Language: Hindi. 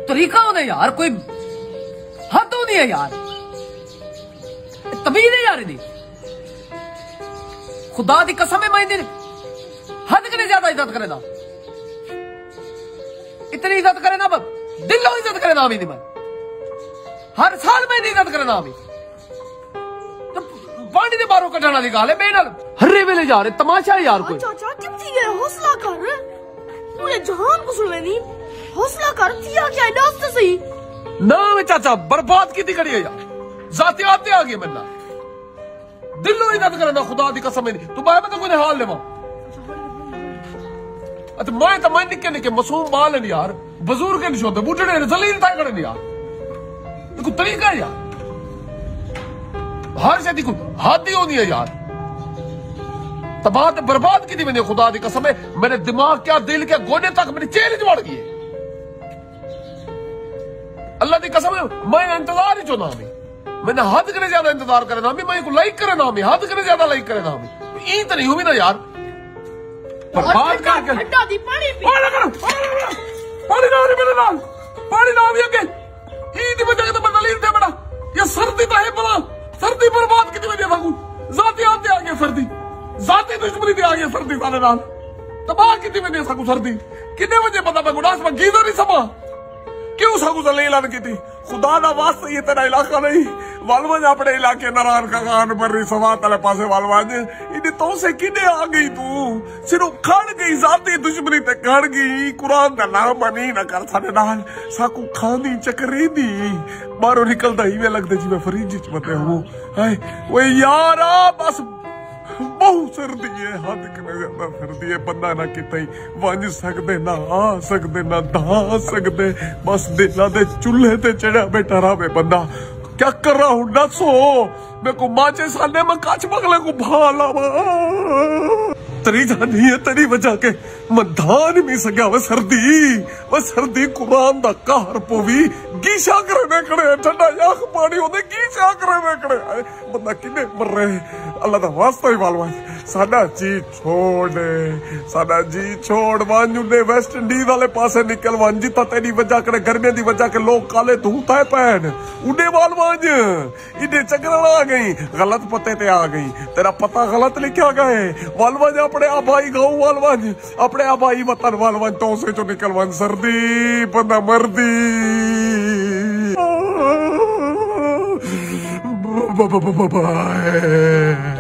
तरीका होने यार, कोई हद होनी है यार, तमीज है यार इन्हें। खुदा दी कसम है, मैं हद करे ज्यादा इज्जत करे ना, इतनी इज्जत करे ना, दिलों इज्जत करे ना अभी, मैं हर साल मैं इज्जत करे ना अभी। तो पानी दे बारों कटने वाली गाल है, बेनल हर्रे वेले जा रहे तमाशा है यार कोई। चाचा चिमची गए, हौसला कर, पूरे जहान को सुन लेनी, हौसला कर, थिया क्या है नाच तो सही ना। मैं चाचा बर्बाद की कड़ी है यार, जाते आते आ गए मरना, दिलों इज्जत करे ना, खुदा दी कसम नहीं। तू बाय में तो कोई हाल लेवा, अच्छा मैं निके निके मासूम बाल है यार, बुजुर्ग नहीं होते, बूढ़े जलील था करे यार, देखो तरीका है यार, हर शादी को हाथ ही होनी है यार। तबाह बर्बाद की थी मैंने, खुदा दी कसम है, मेरे दिमाग क्या दिल क्या गोने तक मेरी चेहरे चढ़ गई है, अल्लाह दी कसम है। मैं इंतजार ही चुना हमें, मैंने हद करे ज्यादा इंतजार करे ना, मैं को लाइक करे ना, हद करे ज्यादा लाइक करे ना, ई तो नहीं हुई ना यार। बर्बाद करके पानी ना मेरे नाल, पानी ना भी अगे ईद वजह तो मैं दलील थे बड़ा, ये सर्दी तो है बड़ा, सर्दी बर्बाद की वजह था, जाती आते आ गया सर्दी, जाती दुश्मनी आ गया सर्दी सारे नाल, तबाह की वजह सकू सर्दी। कितने बजे पता मैं गुडास में गीजर नहीं समा, क्यों सकू ऐलान की थी, खुदा ना वास्ते ये तेरा इलाका नहीं, वालवाज अपने इलाके नारायण का कान पर रही सवा तले पासे वालवाज इन्हें तो से किने आ गई, तू सिर्फ खड़ गई, जाती दुश्मनी ते खड़ गई, कुरान का नाम बनी ना कर सारे नाल, साकू खानी चकरी दी बारो निकलता ही वे लगता जी मैं फरीज च बते हूँ, वो यारा बस बहुत सर्दी है, हद कने ज्यादा सर्दी है, बंदा ना किते वंज सकते ना आ सकते ना धा सकते, बस दिला दे चूल्हे ते चढ़ा बैठा रहा बंदा। क्या कर रहा हूं दसो, मैं को माचे साले में काच बगले को भाला तरी जानी है, तेरी वजह के मैं धान नहीं सका, वह सर्दी कुरान दा कहर पोवी गीशा करने खड़े, ठंडा याख पानी होते गीशा करने खड़े, बंदा किने मर रहे, अल्लाह दा वास्ता ही वालवा साडा जी छोड़ वांजू ने वेस्ट इंडीज वाले पासे निकल वांजी ता तेरी वजह करे, गर्मियों दी वजह के लोग काले धूता है पैन उडे वालवाज इडे चक्कर आ गई, गलत पते ते आ गई, तेरा पता गलत लिखा गए, वालवाज अपने आबाई गाँव वालवाज, अपने आबाई वतन वालवाज, तो से जो निकल वन सर्दी बंदा मर्दी बाय।